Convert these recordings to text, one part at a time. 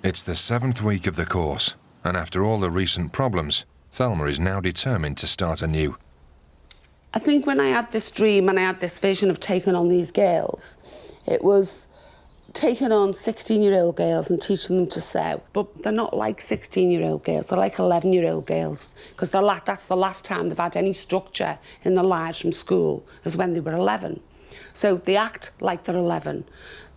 It's the 7th week of the course, and after all the recent problems, Thelma is now determined to start anew. I think when I had this dream and I had this vision of taking on these girls, it was taking on 16-year-old girls and teaching them to sew. But they're not like 16-year-old girls, they're like 11-year-old girls, because that's the last time they've had any structure in their lives from school, is when they were 11. So they act like they're 11.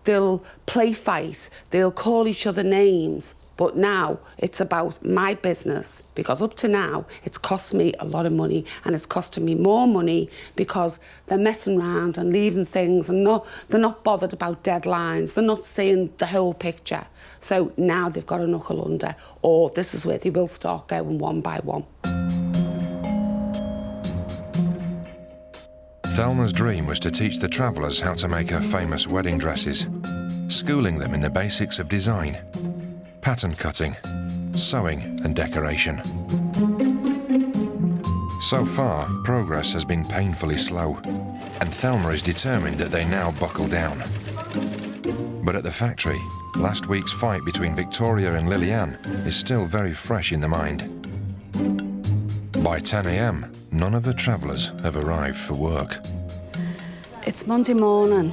They'll play fight, they'll call each other names. But now it's about my business, because up to now it's cost me a lot of money, and it's costing me more money because they're messing around and leaving things, and they're not bothered about deadlines, they're not seeing the whole picture. So now they've got to knuckle under, or this is where they will start going one by one. Thelma's dream was to teach the travellers how to make her famous wedding dresses, schooling them in the basics of design, pattern cutting, sewing and decoration. So far, progress has been painfully slow, and Thelma is determined that they now buckle down. But at the factory, last week's fight between Victoria and Lillian is still very fresh in the mind. By 10 a.m, none of the travellers have arrived for work. It's Monday morning.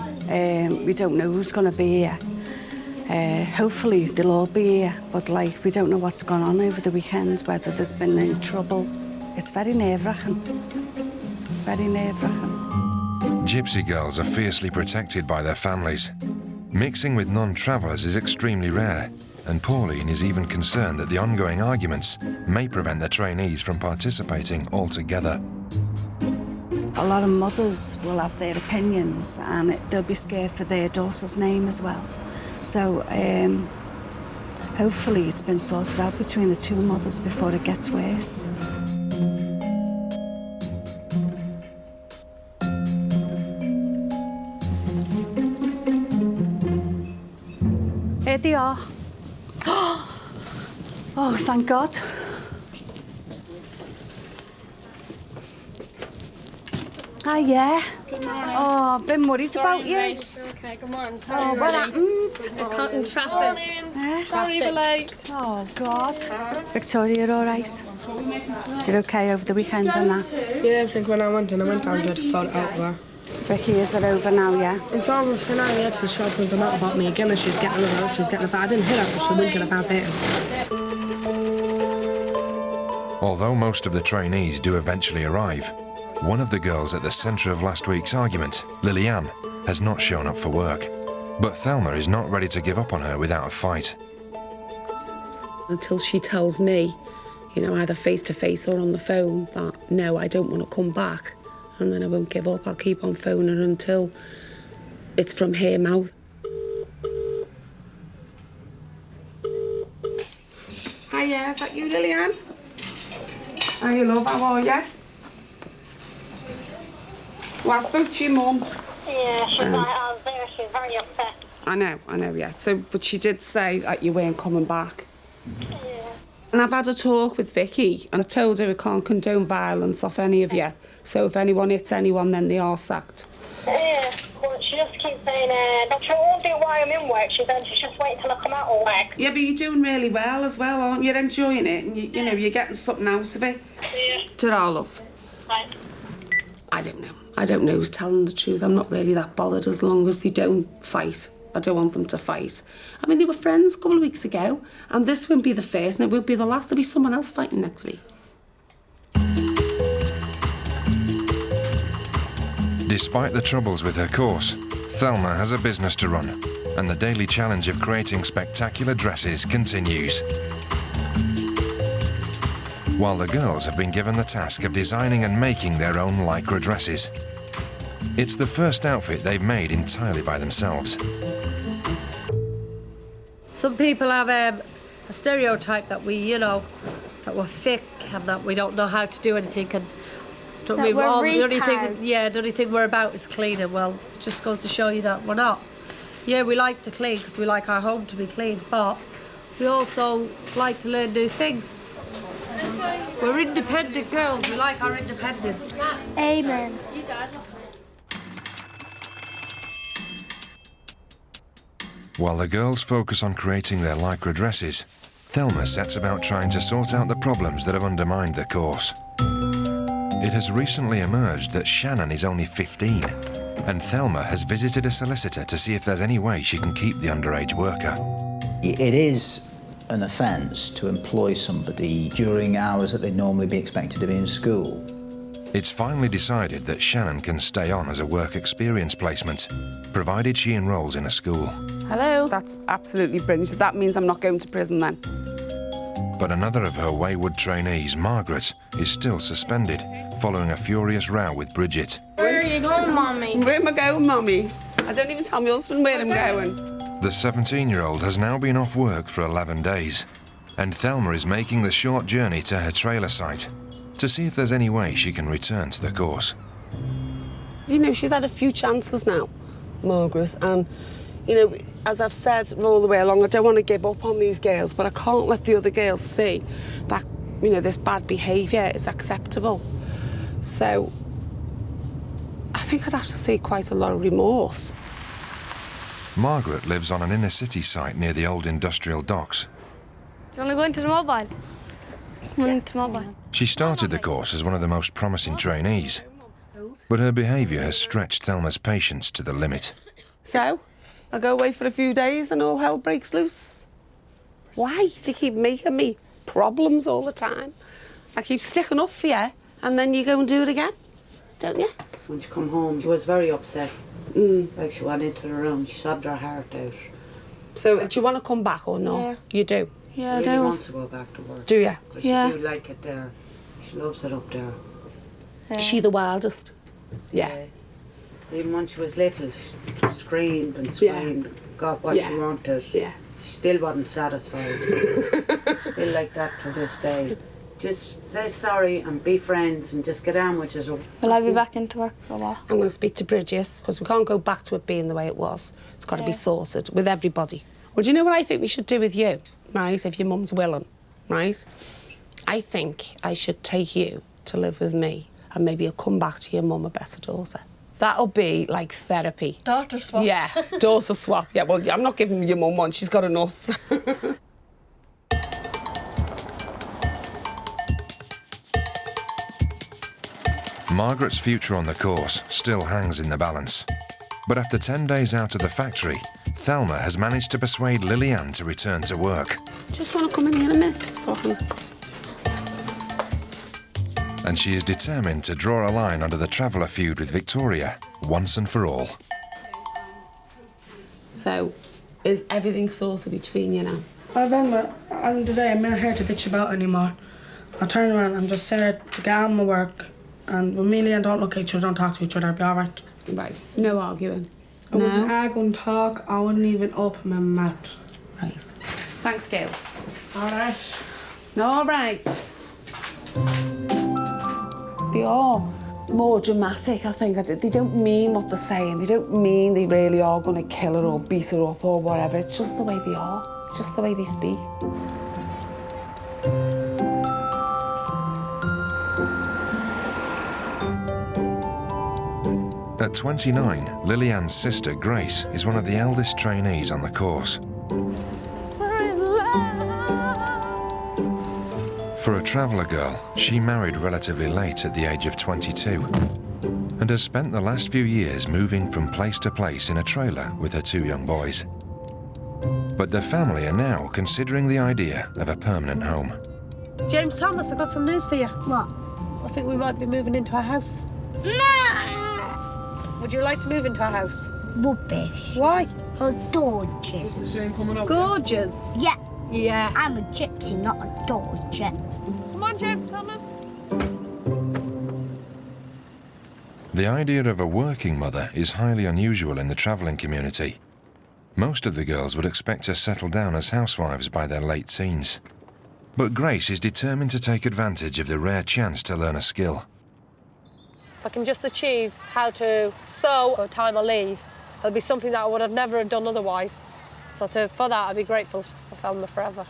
We don't know who's going to be here. Hopefully they'll all be here, but we don't know what's gone on over the weekend, whether there's been any trouble. It's very nerve-wracking. Very nerve-wracking. Gypsy girls are fiercely protected by their families. Mixing with non-travellers is extremely rare, and Pauline is even concerned that the ongoing arguments may prevent the trainees from participating altogether. A lot of mothers will have their opinions, and they'll be scared for their daughter's name as well. So hopefully it's been sorted out between the two mothers before it gets worse. Here they are. Oh, thank God. Hi, yeah. Good morning. Oh, I've been worried about you. Okay, good morning. Sorry, Oh, what happened? Caught in traffic. Sorry we're late. Oh, God. Victoria, you're all right? You're okay over the weekend and that? Yeah, I think when I went down there to sort it out with her. Vicky, is it over now, yeah? It's over for now, yeah, to the shop and not about me again, and she's getting with her, she's getting a bad. I didn't hit her, but she wouldn't get a bad bit. Although most of the trainees do eventually arrive, one of the girls at the centre of last week's argument, Lillian, has not shown up for work. But Thelma is not ready to give up on her without a fight. Until she tells me, either face-to-face or on the phone, that, no, I don't want to come back, and then I won't give up. I'll keep on phoning her until it's from her mouth. Hi, yeah, is that you, Lillian? Hi, love, how are you? Well, I spoke to your mum. Yeah, she's I was there, she's very upset. I know, yeah. But she did say that you weren't coming back. Yeah. And I've had a talk with Vicky, and I told her we can't condone violence off any of you. So if anyone hits anyone, then they are sacked. Yeah, but she just keeps saying, she won't do it while I'm in work. She's just waiting till I come out of work. Yeah, but you're doing really well as well, aren't you? You're enjoying it, and you're getting something out of it. Yeah. Ta-ra, love. Right. I don't know who's telling the truth. I'm not really that bothered as long as they don't fight. I don't want them to fight. I mean, they were friends a couple of weeks ago, and this won't be the first, and it won't be the last. There'll be someone else fighting next week. Despite the troubles with her course, Thelma has a business to run, and the daily challenge of creating spectacular dresses continues. While the girls have been given the task of designing and making their own lycra dresses. It's the first outfit they've made entirely by themselves. Some people have a stereotype that that we're thick and that we don't know how to do anything, and the only thing we're about is cleaning. Well, it just goes to show you that we're not. Yeah, we like to clean because we like our home to be clean, but we also like to learn new things. We're independent girls. We like our independence. Amen. While the girls focus on creating their lycra dresses, Thelma sets about trying to sort out the problems that have undermined the course. It has recently emerged that Shannon is only 15, and Thelma has visited a solicitor to see if there's any way she can keep the underage worker. It is an offence to employ somebody during hours that they'd normally be expected to be in school. It's finally decided that Shannon can stay on as a work experience placement, provided she enrolls in a school. Hello. That's absolutely brilliant. That means I'm not going to prison then. But another of her wayward trainees, Margaret, is still suspended, following a furious row with Bridget. Where are you going, Mummy? Where am I going, Mummy? I don't even tell my husband where I'm going. The 17-year-old has now been off work for 11 days, and Thelma is making the short journey to her trailer site to see if there's any way she can return to the course. You know, she's had a few chances now, Margaret, and, you know, as I've said all the way along, I don't want to give up on these girls, but I can't let the other girls see that, you know, this bad behaviour is acceptable. So I think I'd have to see quite a lot of remorse. Margaret lives on an inner-city site near the old industrial docks. Do you want to go into the mobile? Come on into mobile. She started the course as one of the most promising trainees, but her behaviour has stretched Thelma's patience to the limit. So, I go away for a few days and all hell breaks loose. Why do you keep making me problems all the time? I keep sticking up for you, and then you go and do it again, don't you? When she come home, she was very upset. Like she went into the room, she sobbed her heart out. So, do you want to come back or not? Yeah. You do? Yeah, She I really do. wants to go back to work. Do you? Because Yeah. she do like it there. She loves it up there. Is she the wildest? Yeah. Even when she was little, she screamed and screamed, got what she wanted. Yeah. She still wasn't satisfied. Still like that to this day. Just say sorry and be friends and just get on with it. Will I be back into work for a while? I'm going to speak to Bridges, because we can't go back to it being the way it was. It's got to be sorted with everybody. Well, do you know what I think we should do with you, right, if your mum's willing, right? I think I should take you to live with me, and maybe you'll come back to your mum a better daughter. That'll be like therapy. Daughter swap. Yeah, daughter swap. Yeah, well, I'm not giving your mum one. She's got enough. Margaret's future on the course still hangs in the balance. But after 10 days out of the factory, Thelma has managed to persuade Lillian to return to work. Just want to come in here a minute, so I can... And she is determined to draw a line under the traveller feud with Victoria, once and for all. So, is everything sorted between you now? I remember on the day I'm not here to bitch about anymore. I'll turn around and just say to get on my work, and when me and Leanne don't look at each other, don't talk to each other, I'll be alright. Right, no arguing. I wouldn't argue and talk, I wouldn't even open my mouth. Right. Thanks, girls. Alright. All right. They are more dramatic, I think. They don't mean what they're saying. They don't mean they really are going to kill her or beat her up or whatever. It's just the way they are. It's just the way they speak. At 29, Lillian's sister, Grace, is one of the eldest trainees on the course. For a traveller girl, she married relatively late at the age of 22 and has spent the last few years moving from place to place in a trailer with her 2 young boys. But the family are now considering the idea of a permanent home. James Thomas, I've got some news for you. What? I think we might be moving into our house. Would you like to move into our house? Rubbish. Why? Or gorgeous. Gorgeous. Yeah, Yeah. I'm a gypsy, not a dodger. Come on, James Thomas. The idea of a working mother is highly unusual in the travelling community. Most of the girls would expect to settle down as housewives by their late teens. But Grace is determined to take advantage of the rare chance to learn a skill. If I can just achieve how to sew or tie my leave, it'll be something that I would have never done otherwise. So for that, I'd be grateful for Thelma forever.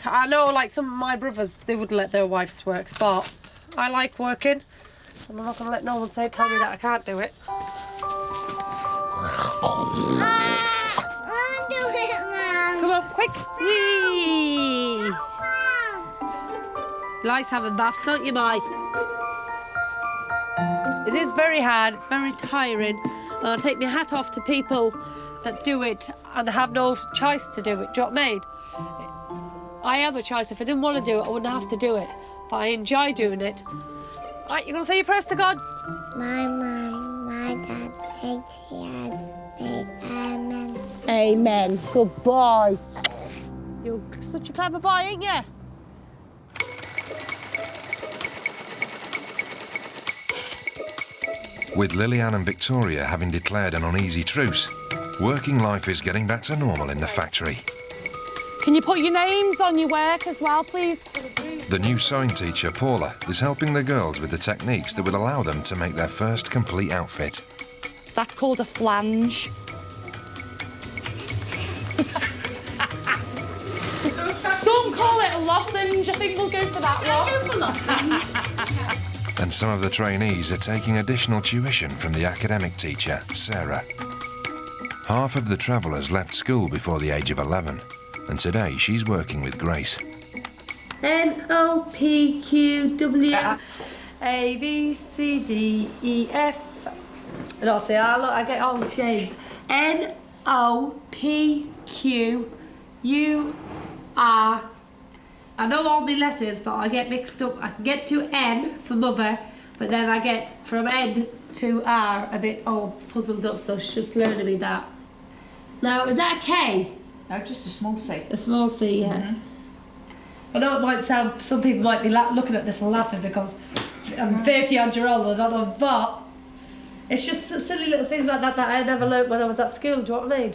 I know, like some of my brothers, they would let their wives work, but I like working, and I'm not going to let no one tell me that I can't do it. I'm You like having baths, don't you, Mai? It is very hard, it's very tiring. And I take my hat off to people that do it and have no choice to do it. Do you know what I mean? I have a choice. If I didn't want to do it, I wouldn't have to do it. But I enjoy doing it. Right, you going to say your prayers to God? My mum, my dad, Katie and me, amen. Amen. Good boy. You're such a clever boy, ain't you? With Lillian and Victoria having declared an uneasy truce, working life is getting back to normal in the factory. Can you put your names on your work as well, please? The new sewing teacher, Paula, is helping the girls with the techniques that would allow them to make their first complete outfit. That's called a flange. Some call it a lozenge. I think we'll go for that one. And some of the trainees are taking additional tuition from the academic teacher, Sarah. Half of the travellers left school before the age of 11, and today she's working with Grace. N-O-P-Q-W A-B-C-D-E-F. And I'll say, look, I get all the shame. N-O-P-Q-U-R. I know all my letters, but I get mixed up. I can get to N for mother, but then I get from N to R a bit all puzzled up, so she's just learning me that. Now, is that a K? No, just a small C. A small C, yeah. Mm-hmm. I know it might sound, some people might be looking at this and laughing because I'm 30-odd-year-old and I don't know, but it's just silly little things like that that I never learnt when I was at school, do you know what I mean?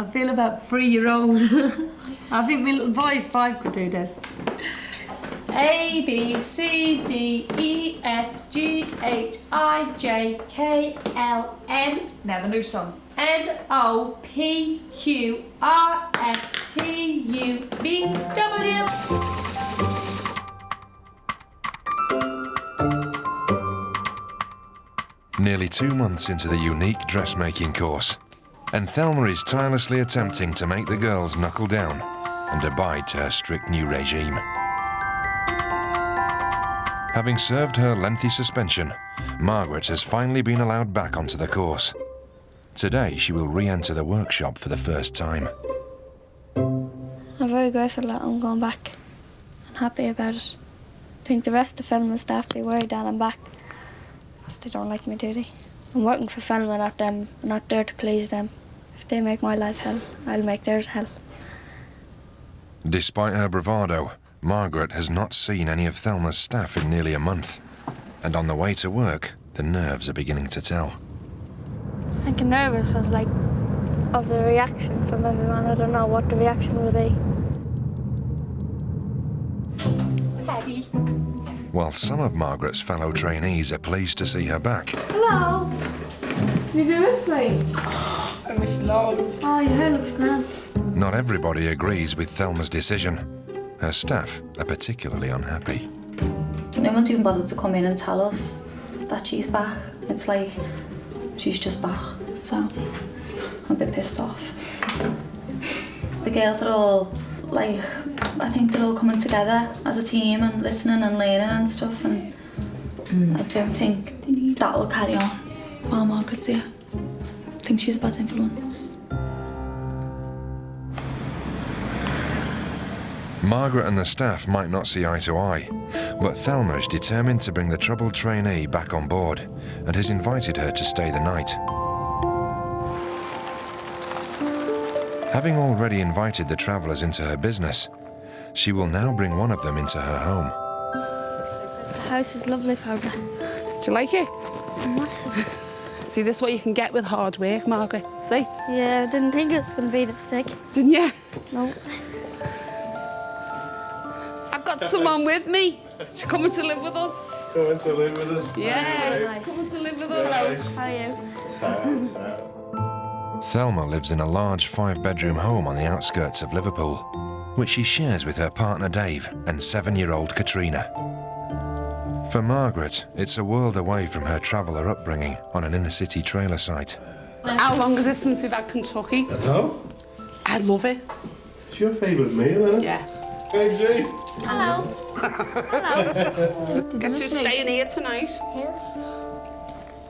I feel about 3-year-old. I think my little boy's 5 could do this. A, B, C, D, E, F, G, H, I, J, K, L, N. Now the new song. N-O-P-Q-R-S-T-U-V-W. Nearly 2 months into the unique dressmaking course, and Thelma is tirelessly attempting to make the girls knuckle down and abide to her strict new regime. Having served her lengthy suspension, Margaret has finally been allowed back onto the course. Today, she will re-enter the workshop for the first time. I'm very grateful that I'm going back. I'm happy about it. I think the rest of the Thelma staff be worried that I'm back because they don't like me, do they? I'm working for Thelma, not them. I'm not there to please them. If they make my life hell, I'll make theirs hell. Despite her bravado, Margaret has not seen any of Thelma's staff in nearly a month. And on the way to work, the nerves are beginning to tell. I'm nervous because, like, of the reaction from everyone. I don't know what the reaction will be. While some of Margaret's fellow trainees are pleased to see her back, Hello. You doing me? I miss loads. Oh, your hair looks grand. not everybody agrees with Thelma's decision. Her staff are particularly unhappy. No one's even bothered to come in and tell us that she's back. It's like, she's just back. So, I'm a bit pissed off. The girls are all, like, I think they're all coming together as a team and listening and learning and stuff, and I don't think that will carry on while Margaret's here. I think she's a bad influence. Margaret and the staff might not see eye to eye, but Thelma is determined to bring the troubled trainee back on board and has invited her to stay the night. Having already invited the travellers into her business, she will now bring one of them into her home. The house is lovely, Barbara. Do you like it? It's massive. See, this is what you can get with hard work, Margaret. See? Yeah, I didn't think it was going to be this big. Didn't you? No. I've got someone with me. She's coming to live with us. Coming to live with us? Yeah, she's coming to live with us. How are you? Thelma lives in a large 5-bedroom home on the outskirts of Liverpool, which she shares with her partner Dave and 7-year-old Katrina. For Margaret, it's a world away from her traveller upbringing on an inner-city trailer site. How long is it since we've had Kentucky? Hello? I love it. It's your favourite meal, isn't it? Yeah. Hey, G. Hello. Hello. Guess who's staying here tonight?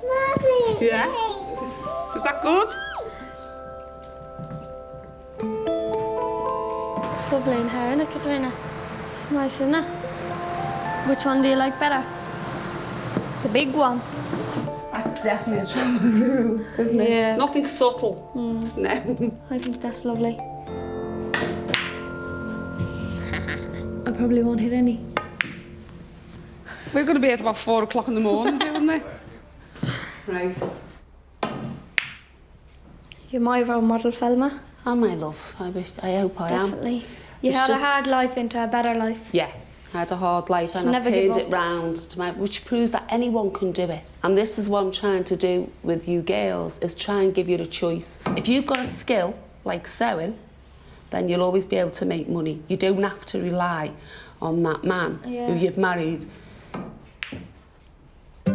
Mommy. Yeah? Is that good? It's lovely in here, isn't it, Katrina? It's nice, isn't it? Which one do you like better? The big one. That's definitely a travel room, isn't it? Yeah. Nothing subtle. No. I think that's lovely. I probably won't hit any. We're going to be at about 4 o'clock in the morning doing this. Right. You're my role model, Thelma. Oh, my love. I hope I am. Definitely. You It's had a just- hard life into a better life. Yeah. I had a hard life Should and I never give turned it up. round to which proves that anyone can do it. And this is what I'm trying to do with you girls, is try and give you the choice. If you've got a skill, like sewing, then you'll always be able to make money. You don't have to rely on that man who you've married. In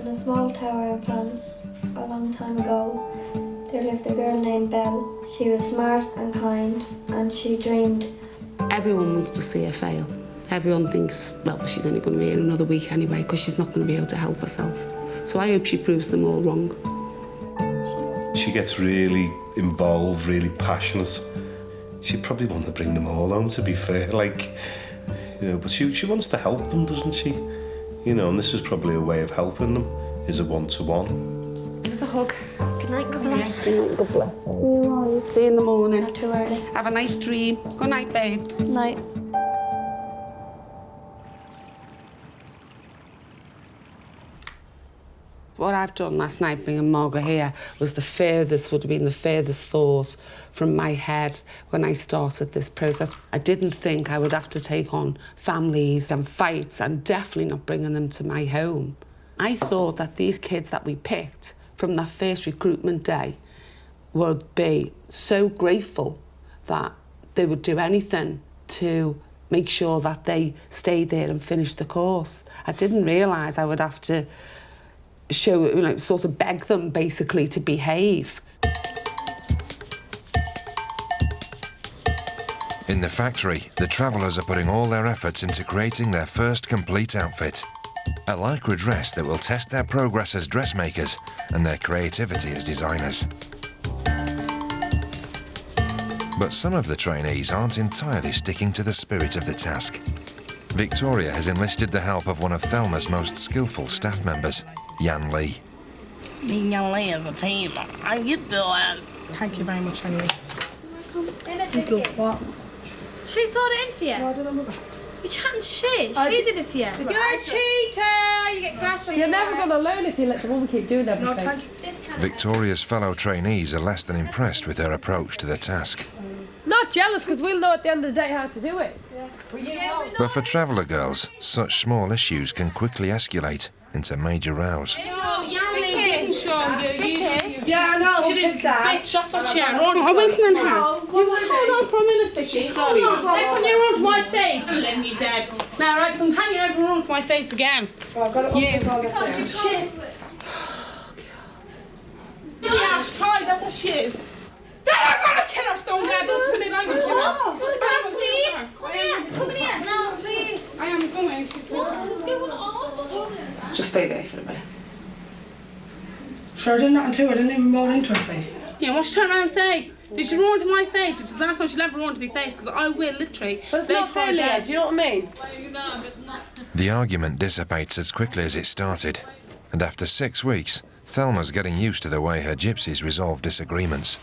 a small tower in France, a long time ago, there lived a girl named Belle. She was smart and kind, and she dreamed. Everyone wants to see her fail. Everyone thinks, well, she's only going to be here another week anyway, because she's not going to be able to help herself. So I hope she proves them all wrong. She gets really involved, really passionate. She probably want to bring them all home, to be fair, like, you know, but she wants to help them, doesn't she? You know, and this is probably a way of helping them, is a one-to-one. Give us a hug. Good night, God bless. Good night, God bless. See you in the morning. Not too early. Have a nice dream. Good night, babe. Good night. What I've done last night, bringing Margaret here, was would have been the furthest thought from my head when I started this process. I didn't think I would have to take on families and fights, and definitely not bringing them to my home. I thought that these kids that we picked from that first recruitment day would be so grateful that they would do anything to make sure that they stayed there and finished the course. I didn't realise I would have to show, you know, sort of beg them basically to behave. In the factory, the travellers are putting all their efforts into creating their first complete outfit. A lycra dress that will test their progress as dressmakers and their creativity as designers. But some of the trainees aren't entirely sticking to the spirit of the task. Victoria has enlisted the help of one of Thelma's most skillful staff members, Jan Lee. Me and Jan Lee as a team. How you doing? Thank you very much, anyway. Good, what? She sorted it in for you? No, I don't know. You're chatting shit. She did it for you. You're a cheater. You get grass on You're your never head. going to learn if you let the woman keep doing everything. No, thank you. Victoria's fellow trainees are less than impressed with her approach to the task. Not jealous, because we'll know at the end of the day how to do it. But for traveller girls, such small issues can quickly escalate into major rows. Oh, Jan Lee didn't show you. Yeah, I know. She didn't, bitch, that's what she had. I went in her. Hold on for a minute, Fishy. Sorry. Hold on. Next time you run to my face, I'll let me dead. Now, right, so I'm hanging over and run to my face again. Oh, I've got it up You shit. Yeah, it's tried, that's what she is. Then I'm gonna kill her, stone guy. Don't put it on your Come here. No, please. I am going. What is going on? Just stay there for a bit. Sure, I did nothing to her. I didn't even roll into her face. Yeah, what she turn around and say? Did she run to my face? Which is the last time she'll ever run to my face, because I will literally. But it's not fair, Leah, do you know what I mean? The argument dissipates as quickly as it started, and after 6 weeks, Thelma's getting used to the way her gypsies resolve disagreements.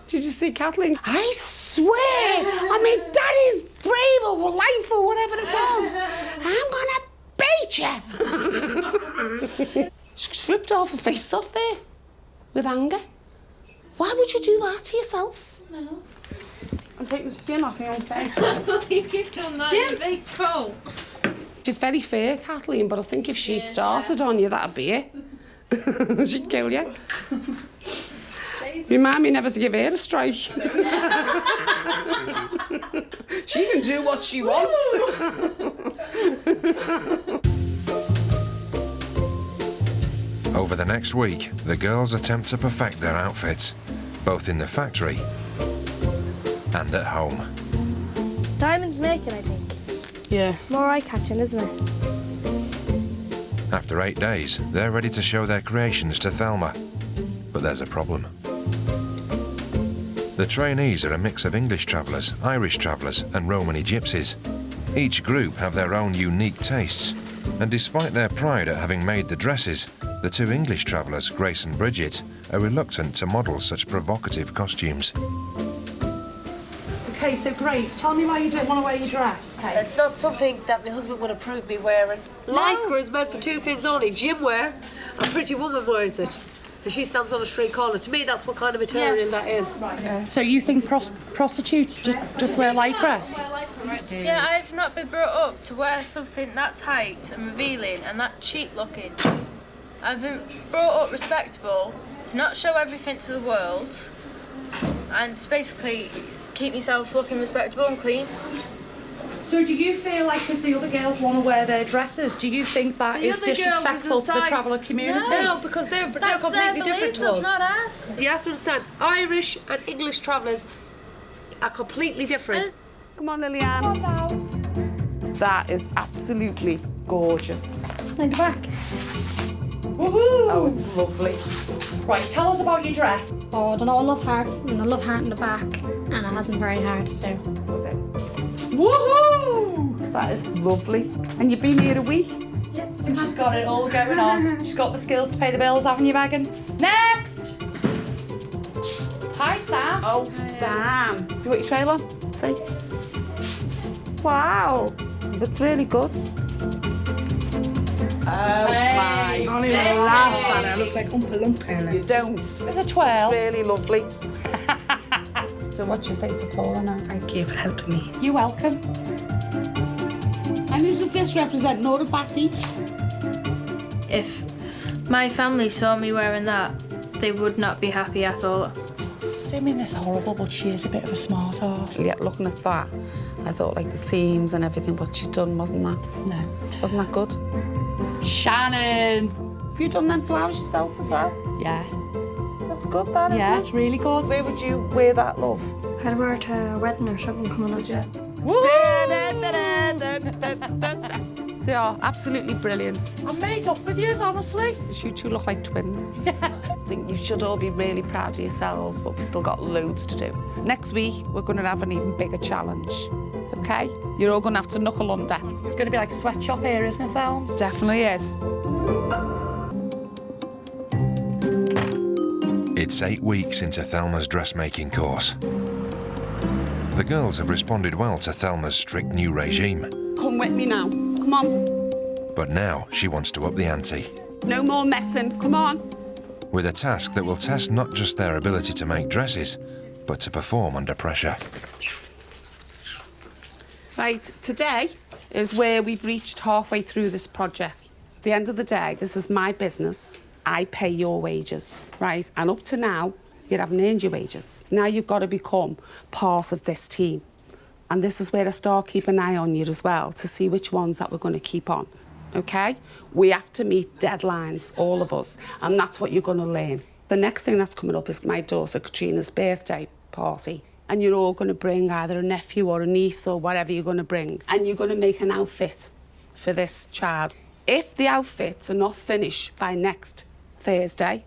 Did you see Kathleen? I swear, I mean, Daddy's brave or life or whatever it was. I'm gonna beat you. She stripped half her face off there with anger. Why would you do that to yourself? No. I'm taking the skin off my own face. I can't believe you've done that. You're very cold. She's very fair, Kathleen, but I think if she started on you, that'd be it. She'd kill you. Remind me never to give her a strike. She can do what she wants. Over the next week, the girls attempt to perfect their outfits, both in the factory and at home. Diamond's making, I think. Yeah. More eye-catching, isn't it? After 8 days, they're ready to show their creations to Thelma. But there's a problem. The trainees are a mix of English travellers, Irish travellers and Romany gypsies. Each group have their own unique tastes, and despite their pride at having made the dresses, the two English travellers, Grace and Bridget, are reluctant to model such provocative costumes. Okay, so Grace, tell me why you don't want to wear your dress. Okay. It's not something that my husband would approve me wearing. Lycra is meant for two things only, gym wear and Pretty Woman wears it. And she stands on a street corner. To me, that's what kind of material that is. Right. So you think prostitutes just wear lycra? Yeah, I've not been brought up to wear something that tight and revealing and that cheap looking. I've been brought up respectable, to not show everything to the world, and to basically keep myself looking respectable and clean. So do you feel like, because the other girls want to wear their dresses, do you think that is disrespectful to the traveller community? No, because they're completely different to us. That's not us. You have to understand, Irish and English travellers are completely different. Come on, Lillian. That is absolutely gorgeous. Like the back. Woohoo! Oh, it's lovely. Right, tell us about your dress. Oh, I don't know, I love hearts, and I love heart in the back, and it hasn't very hard to do. Was it? Woohoo! That is lovely. And you've been here a week? Yep. And she's got it all going on. She's got the skills to pay the bills, haven't you, Megan? Next! Hi, Sam. Oh, Sam. Have you got your trail on? Let's see. Wow. That's really good. Oh, my. I don't even laugh at it. I look like Oompa Loompa in it. You don't. It's a twirl. It's really lovely. So what do you say to Paula now? Thank you for helping me. You're welcome. And who does this represent? Nora Bassey? If my family saw me wearing that, they would not be happy at all. I don't mean this horrible, but she is a bit of a smart arse. Yeah, looking at that, I thought like the seams and everything what she'd done, wasn't that? No. Wasn't that good? Shannon. Have you done them flowers yourself as well? Yeah. That's good, that, isn't Yeah, it? it's really good. Where would you wear that, love? I'd wear it to a wedding or something coming up. They are absolutely brilliant. I'm made up with yous, honestly. You two look like twins. I think you should all be really proud of yourselves, but we've still got loads to do. Next week, we're going to have an even bigger challenge, OK? You're all going to have to knuckle under. It's going to be like a sweatshop here, isn't it, Thelma? It definitely is. It's 8 weeks into Thelma's dressmaking course. The girls have responded well to Thelma's strict new regime. Come with me now. Come on. But now she wants to up the ante. No more messing. Come on. With a task that will test not just their ability to make dresses, but to perform under pressure. Right, today is where we've reached halfway through this project. At the end of the day, this is my business. I pay your wages, right? And up to now, you haven't earned your wages. Now you've got to become part of this team. And this is where I start keeping an eye on you as well, to see which ones that we're going to keep on, OK? We have to meet deadlines, all of us, and that's what you're going to learn. The next thing that's coming up is my daughter Katrina's birthday party. And you're all going to bring either a nephew or a niece or whatever you're going to bring. And you're going to make an outfit for this child. If the outfits are not finished by next Thursday,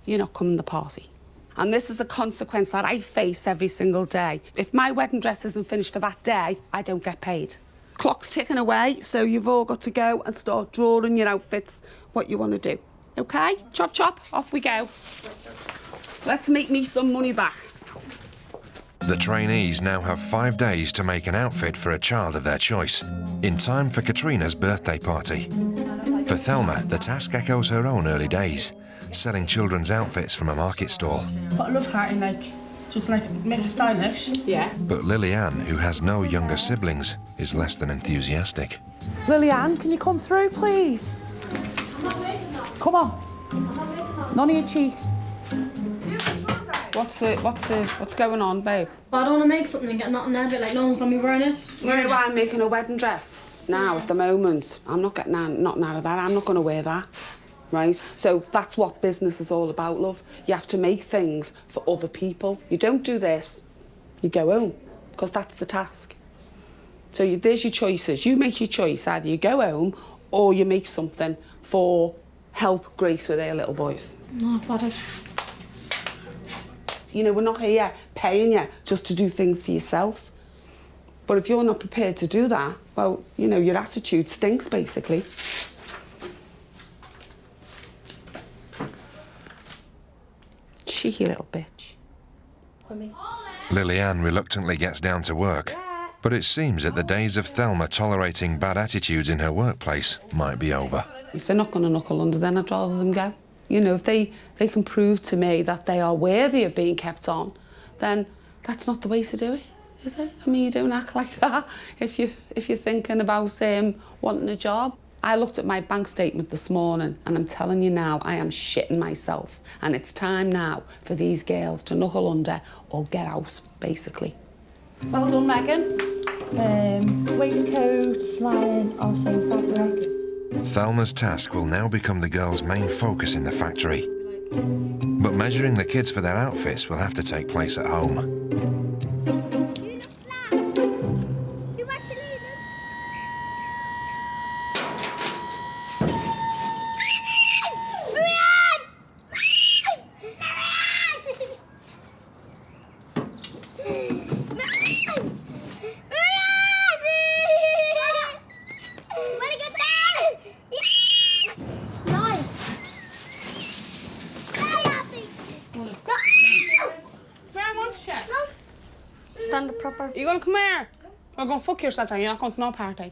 you're not coming to the party. And this is a consequence that I face every single day. If my wedding dress isn't finished for that day, I don't get paid. Clock's ticking away, so you've all got to go and start drawing your outfits, what you want to do. OK? Chop, chop, off we go. Let's make me some money back. The trainees now have 5 days to make an outfit for a child of their choice, in time for Katrina's birthday party. For Thelma, the task echoes her own early days, selling children's outfits from a market stall. But I love heart in just make it stylish. Yeah. But Lillian, who has no younger siblings, is less than enthusiastic. Lillian, can you come through, please? Come on. None of your cheek. What's going on, babe? But I don't want to make something and get nothing out of it, like no one's going to be wearing it. You know why I'm making a wedding dress now at the moment? I'm not getting nothing out of that. I'm not going to wear that, right? So that's what business is all about, love. You have to make things for other people. You don't do this, you go home. because that's the task. So there's your choices. You make your choice. Either you go home or you make something for help Grace with her little boys. No, what You know, we're not here paying you just to do things for yourself. But if you're not prepared to do that, well, you know, your attitude stinks, basically. Cheeky little bitch. Lillian reluctantly gets down to work, but it seems that the days of Thelma tolerating bad attitudes in her workplace might be over. If they're not going to knuckle under, then I'd rather them go. You know, if they can prove to me that they are worthy of being kept on, then that's not the way to do it, is it? I mean, you don't act like that if you're thinking about wanting a job. I looked at my bank statement this morning and I'm telling you now, I am shitting myself. And it's time now for these girls to knuckle under or get out, basically. Well done, Megan. Waistcoat, line of same fabric. Thelma's task will now become the girls' main focus in the factory. But measuring the kids for their outfits will have to take place at home. Stand up proper. You gonna come here? You're gonna fuck yourself then, you're not going to no party.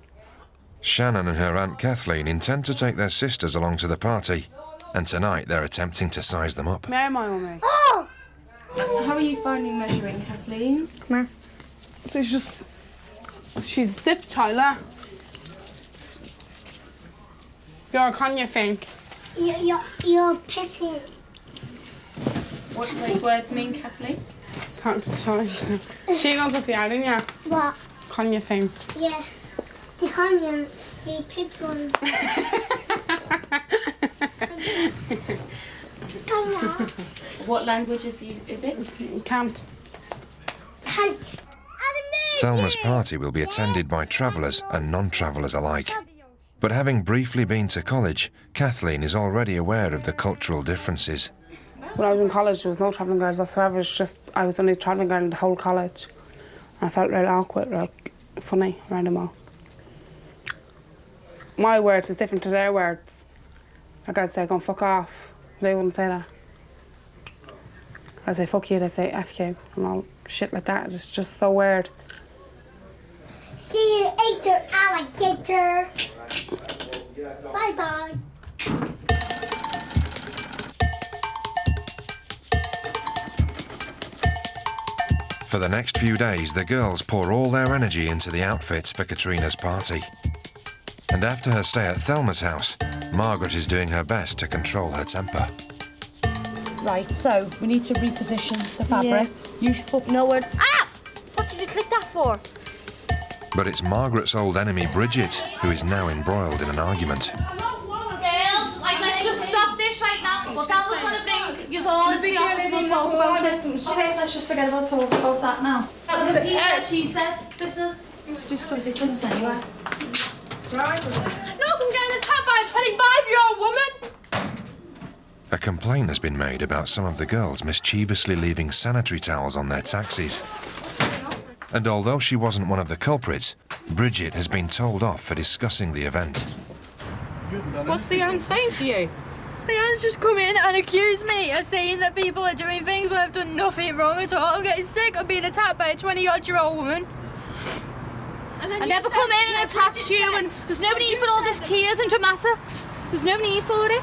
Shannon and her Aunt Kathleen intend to take their sisters along to the party, and tonight they're attempting to size them up. Mary, my mummy. Oh! How are you finding measuring, Kathleen? Come here. She's stiff, Tyler. Can you think? You're pissing. What do those words mean, Kathleen? Can't decide. She knows what they are, didn't you? What? Can you think? Yeah. The canyons, the pig ones. Come on. What language is it? Can't. Can't. Thelma's party will be attended by travellers and non-travellers alike. But having briefly been to college, Kathleen is already aware of the cultural differences. When I was in college, there was no travelling girls whatsoever. It was just, I was the only travelling girl in the whole college. And I felt really awkward, like, funny around them all. My words is different to their words. Like I'd say, go and fuck off. They wouldn't say that. I'd say, fuck you, they'd say, F you, and all shit like that. It's just so weird. See you later, alligator. Bye-bye. For the next few days, the girls pour all their energy into the outfits for Katrina's party. And after her stay at Thelma's house, Margaret is doing her best to control her temper. Right, so we need to reposition the fabric. Yeah. You should fuck No word. Ah! What did you click that for? But it's Margaret's old enemy, Bridget, who is now embroiled in an argument. Girls, like, let's just stop this right now. Thelma's going to bring you all into the office and we'll talk about it. Okay, let's just forget about that now. That was the she said business. Let's discuss things anyway. No, I'm getting attacked by a 25-year-old woman. A complaint has been made about some of the girls mischievously leaving sanitary towels on their taxis. And although she wasn't one of the culprits, Bridget has been told off for discussing the event. What's the Anne saying to you? The Anne's just come in and accused me of saying that people are doing things when I've done nothing wrong at all. I'm getting sick of being attacked by a 20-odd-year-old woman. I never come in and attacked you, and there's no need for all this tears and dramatics. There's no need for it.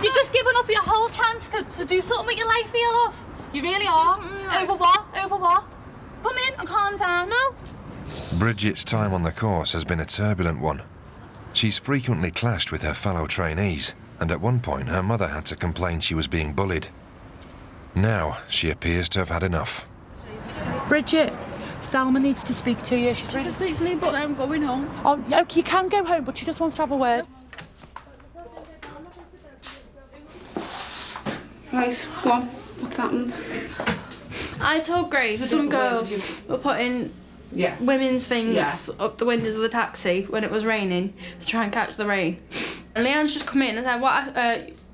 You're just giving up your whole chance to do something with your life, here, love. You really are. Over what? Over what? Come in and calm down, no? Bridget's time on the course has been a turbulent one. She's frequently clashed with her fellow trainees, and at one point her mother had to complain she was being bullied. Now she appears to have had enough. Bridget, Thelma needs to speak to you. She She speaks to me, but I'm going home. Oh, yeah, you can go home, but she just wants to have a word. Right, go on. What's happened? I told Grace some girls were putting women's things up the windows of the taxi when it was raining to try and catch the rain. And Leanne's just come in and said, "What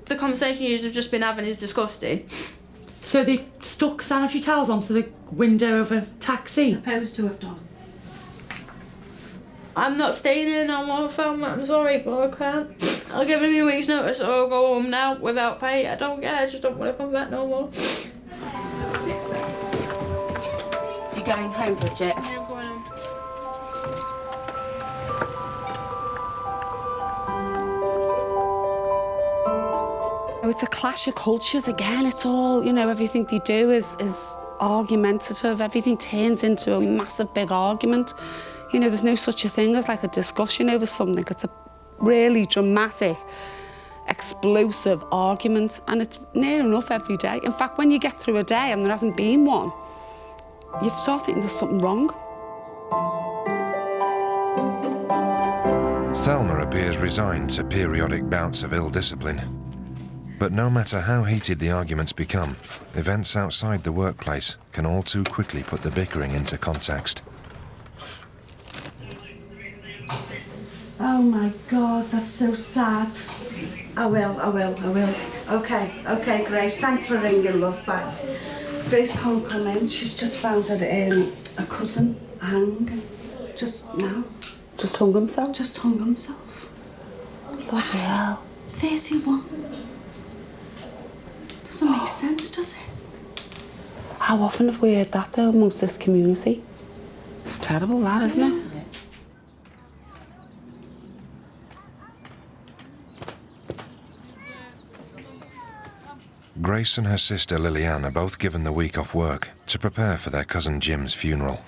the conversation you've just been having is disgusting." So they stuck sanitary towels onto the window of a taxi? Supposed to have done. I'm not staying here no more, Thelma. I'm sorry, but I can't. I'll give him a week's notice or I'll go home now without pay. I don't care, I just don't want to come back no more. So you're going home, Bridget? Yeah, I'm going home. It's a clash of cultures again. It's all, you know, everything they do is argumentative. Everything turns into a massive big argument. You know, there's no such a thing as like a discussion over something. It's a really dramatic, explosive argument, and it's near enough every day. In fact, when you get through a day and there hasn't been one, you start thinking there's something wrong. Thelma appears resigned to periodic bouts of ill discipline. But no matter how heated the arguments become, events outside the workplace can all too quickly put the bickering into context. Oh my God, that's so sad. I will. Okay, Grace, thanks for ringing, love, back. Grace can't come in. She's just found her a cousin hanging just now. Just hung himself? Just hung himself. Bloody hell. 31. Doesn't make sense, does it? How often have we heard that, though, amongst this community? It's terrible, that, isn't it? Grace and her sister Lillian are both given the week off work to prepare for their cousin Jim's funeral.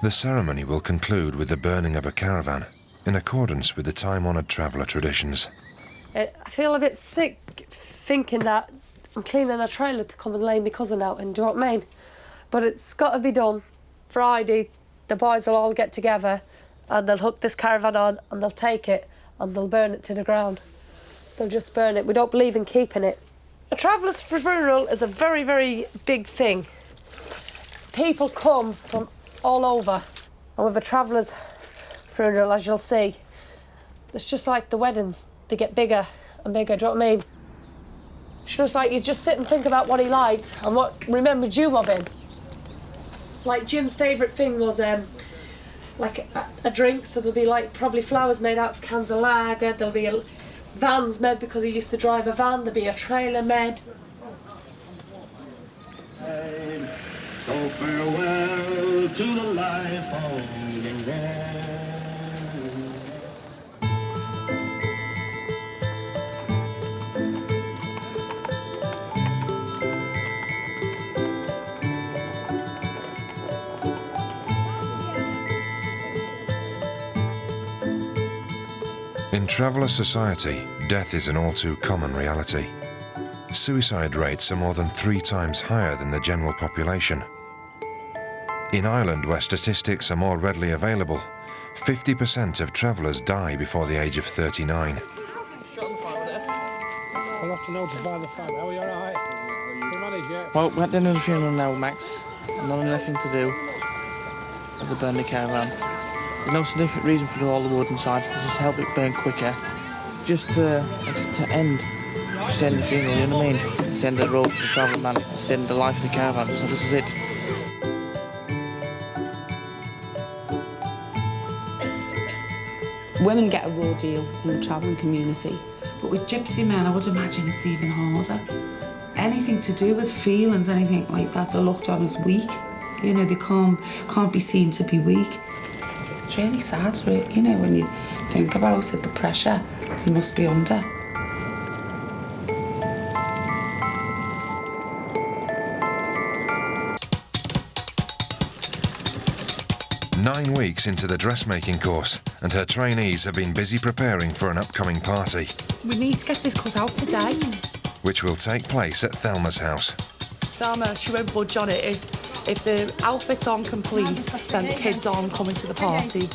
The ceremony will conclude with the burning of a caravan, in accordance with the time-honoured traveller traditions. I feel a bit sick thinking that I'm cleaning a trailer to come and lay my cousin out in, do you know what I mean? But it's got to be done. Friday, the boys will all get together and they'll hook this caravan on and they'll take it and they'll burn it to the ground. They'll just burn it. We don't believe in keeping it. A traveller's funeral is a very, very big thing. People come from all over. And with a traveller's funeral, as you'll see, it's just like the weddings. They get bigger and bigger, do you know what I mean? It's just like you just sit and think about what he liked and what remembered you of him. Like Jim's favourite thing was like a drink, so there'll be like probably flowers made out of cans of lager, there'll be vans made because he used to drive a van, there'll be a trailer made. So farewell to the life on the road. In traveller society, death is an all too common reality. Suicide rates are more than 3 times higher than the general population. In Ireland, where statistics are more readily available, 50% of travellers die before the age of 39. I'll have to notify the family. Are we all right? You manage yet? Well, we're at the end of the funeral now, Max. And not nothing to do as they burn the caravan. There's no significant reason for all the wood inside. It's just to help it burn quicker. Just to end the funeral, you know what I mean? It's the end of the road for the travel man. It's the end of the life of the caravan. So this is it. Women get a raw deal in the travelling community, but with gypsy men, I would imagine it's even harder. Anything to do with feelings, anything like that, they're looked on as weak. You know, they can't be seen to be weak. It's really sad, you know, when you think about it, the pressure they must be under. Nine weeks into the dressmaking course, and her trainees have been busy preparing for an upcoming party, We need to get this cut out today. which will take place at Thelma's house. Thelma, she won't budge on it. If the outfits aren't complete, then the kids aren't coming to the party.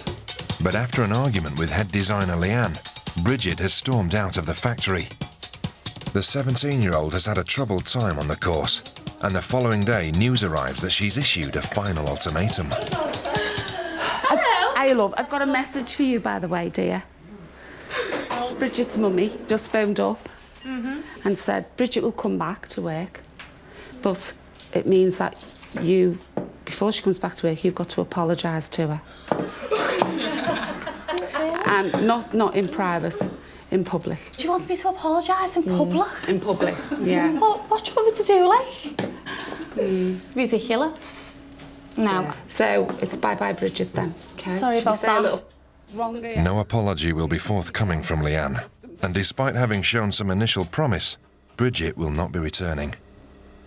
But after an argument with head designer Leanne, Bridget has stormed out of the factory. The 17-year-old has had a troubled time on the course, And the following day, news arrives that she's issued a final ultimatum. Hello. Hey, love, I've got a message for you, by the way, dear. Bridget's mummy just phoned up and said Bridget will come back to work, but it means that you, before she comes back to work, you've got to apologise to her. And not in private, in public. She wants me to apologise in public? In public, yeah. What do you want me to do, like? Ridiculous. No. Yeah. So it's bye-bye Bridget then, okay? Sorry about that. No apology will be forthcoming from Leanne, and despite having shown some initial promise, Bridget will not be returning.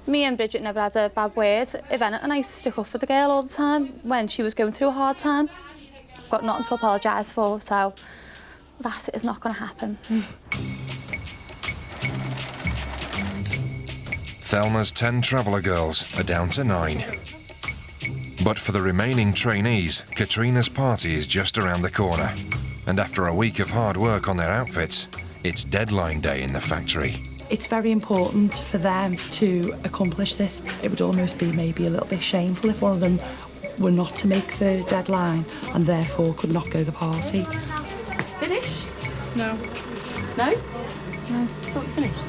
Me and Bridget never had a bad word. If anything, I used to stick up for the girl all the time when she was going through a hard time. Got nothing to apologise for, so that is not going to happen. Thelma's 10 traveller girls are down to 9. But for the remaining trainees, Katrina's party is just around the corner. And after a week of hard work on their outfits, it's deadline day in the factory. It's very important for them to accomplish this. It would almost be maybe a little bit shameful if one of them were not to make the deadline and therefore could not go to the party. Finished? No. No? No. Thought you finished.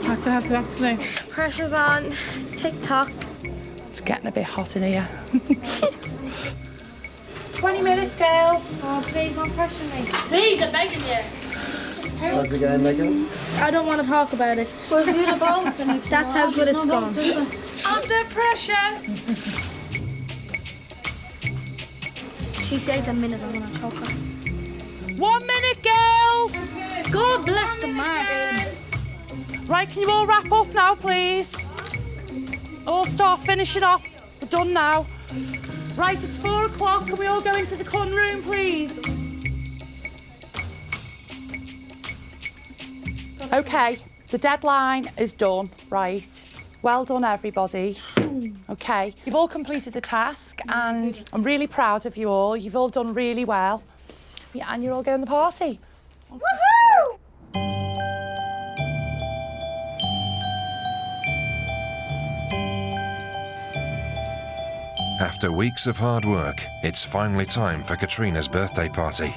I still have to do. Pressure's on. Tick-tock. It's getting a bit hot in here. 20 minutes, girls. Oh, please, don't pressure me. Please, I'm begging you. How's it going, Megan? I don't want to talk about it. That's how good it's gone. Under pressure. She says a minute, I'm going to choke her. 1 minute, girls. God bless the man. Right, can you all wrap up now, please? All start finishing off. We're done now. Right, it's 4 o'clock. Can we all go into the con room, please? Okay, the deadline is done, right? Well done, everybody. Okay, you've all completed the task and I'm really proud of you all. You've all done really well. Yeah, and you're all going to the party. Woohoo! After weeks of hard work, it's finally time for Katrina's birthday party.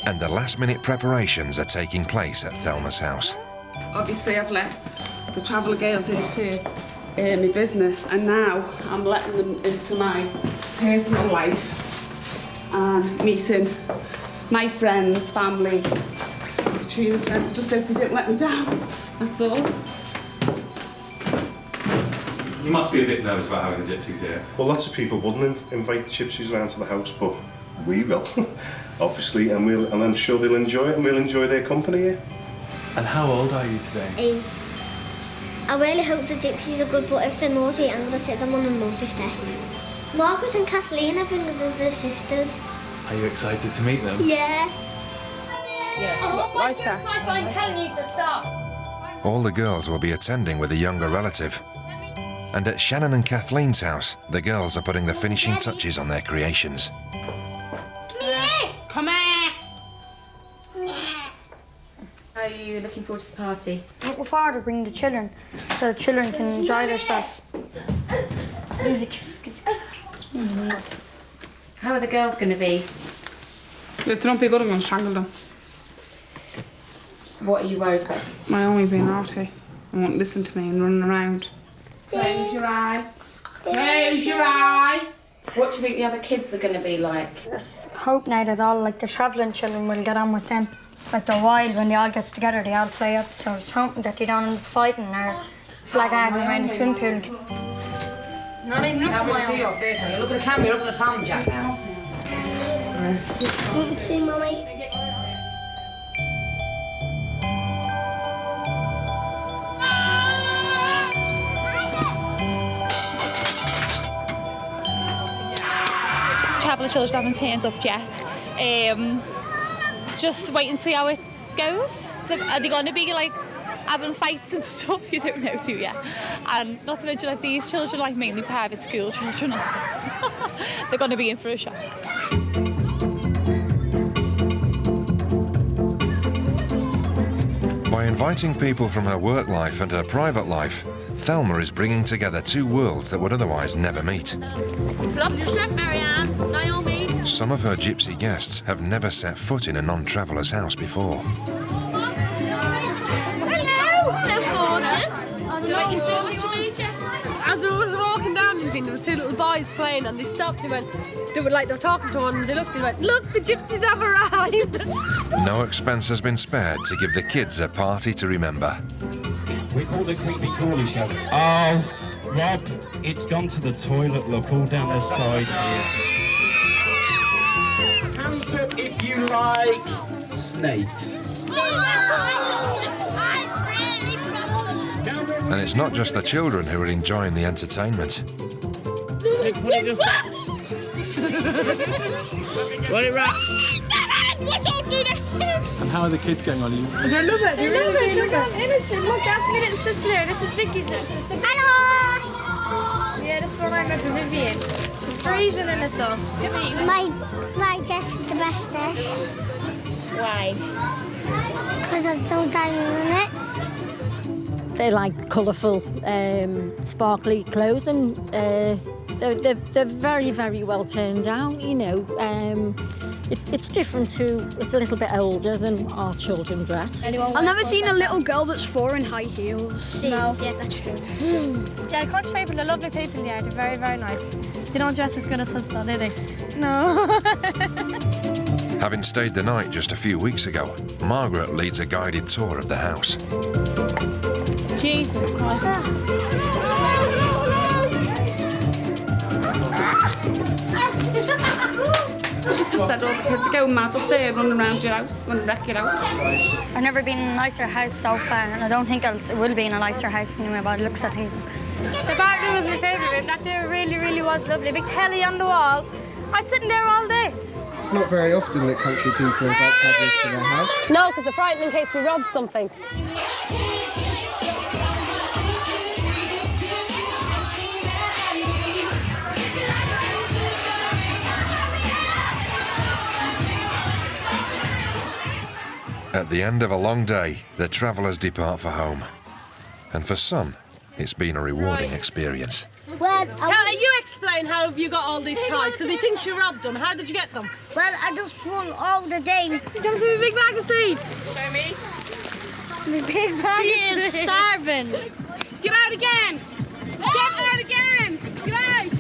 And the last-minute preparations are taking place at Thelma's house. Obviously, I've let the traveller girls into my business, and now I'm letting them into my personal life and meeting my friends, family, Katrina's friends. I just hope they don't let me down. That's all. You must be a bit nervous about having the gypsies here. Well, lots of people wouldn't invite the gypsies around to the house, but we will, obviously, and I'm sure they'll enjoy it, and we'll enjoy their company here. And how old are you today? 8. I really hope the gypsies are good, but if they're naughty, I'm going to sit them on a naughty step. Margaret and Kathleen, I think they're sisters. Are you excited to meet them? Yeah. Oh my goodness, I find Ken needs to stop. All the girls will be attending with a younger relative. And at Shannon and Kathleen's house, the girls are putting the finishing touches on their creations. Come here. Are you looking forward to the party? My father bring the children, so the children can enjoy themselves. How are the girls going to be? If they don't be good, I'm going to strangle them. What are you worried about? My only being naughty. They won't listen to me and running around. Close your eye. Close your eye. What do you think the other kids are going to be like? Just hope now that all like the travelling children will get on with them. Like they're wild when they all get together, they all play up. So it's hoping that they don't end up fighting or like arguing around the swim pool. Not even look at my your face. You look at the camera, you look at the Tom jackass. See, Mummy. Traveller children haven't turned up yet. Just wait and see how it goes. So are they going to be like having fights and stuff? You don't know, do you? And not to mention like these children, like mainly private school children, they're going to be in for a shock. By By inviting people from her work life and her private life, Thelma is bringing together two worlds that would otherwise never meet. Love your step, Marianne. Naomi. Some of her gypsy guests have never set foot in a non-traveller's house before. Hello. Hello, gorgeous. Do you like your suit? What you need, As I was walking down and thing, there was two little boys playing and they stopped, they were talking to one and they looked and went, look, the gypsies have arrived. No expense has been spared to give the kids a party to remember. We called it Creepy Crawly Show. Oh, Rob, it's gone to the toilet, look, all down the side here. Hands up if you like snakes. And it's not just the children who are enjoying the entertainment. Let it wrap. What, don't do that. And how are the kids going on? I love it. They love it. Look how innocent. Look, that's my little sister there. This is Vicky's little sister. Hello! Yeah, this is what I met for Vivian. She's freezing in it though. My dress is the best dish. Why? Because I don't diamond in it. They like colourful, sparkly clothes, and they're very, very well turned out. You know, it's different to. It's a little bit older than our children dress. I've never seen a little girl that's 4 in high heels. No. Yeah, that's true. Yeah, country people, they're lovely people. Yeah, they're very, very nice. They don't dress as good as us, though, do they? No. Having stayed the night just a few weeks ago, Margaret leads a guided tour of the house. Jesus Christ. She's just said all the kids are going mad up there, running around your house, going to wreck your house. I've never been in a nicer house so far, and I don't think it will be in a nicer house anyway by the looks of things. The back room was my favourite room. That there really, really was lovely. Big telly on the wall. I'd sit in there all day. It's not very often that country people invite travellers to their house. No, because they're frightened in case we rob something. At the end of a long day, the travellers depart for home. And for some, it's been a rewarding experience. Well, you explain how have you got all these ties, because he thinks you robbed them. How did you get them? Well, I just won all the day. You jumped through a big bag of seeds. Show me. The big bag She is starving. Get out again. Get out again. Get out.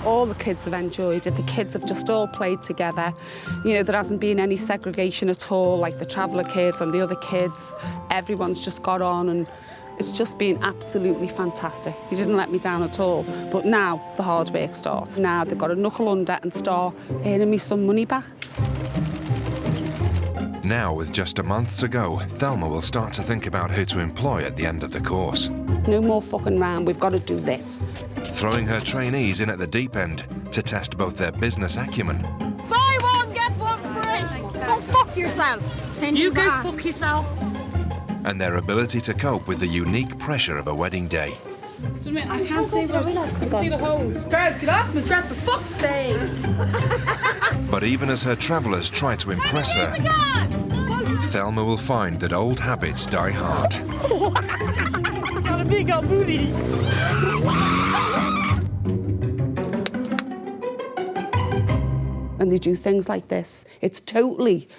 All the kids have enjoyed it. The kids have just all played together. You know, there hasn't been any segregation at all, like the traveller kids and the other kids. Everyone's just got on, and it's just been absolutely fantastic. He didn't let me down at all. But now the hard work starts. Now they've got to knuckle under and start earning me some money back. Now, with just a month to go, Thelma will start to think about who to employ at the end of the course. No more fucking round, we've got to do this. Throwing her trainees in at the deep end to test both their business acumen Buy one, get one free. Go fuck yourself. You go fuck yourself. and their ability to cope with the unique pressure of a wedding day. I can't see the hole. Girls, get off my dress for fuck's sake! But even as her travellers try to impress her, Thelma will find that old habits die hard. Got a big old booty. And they do things like this. It's totally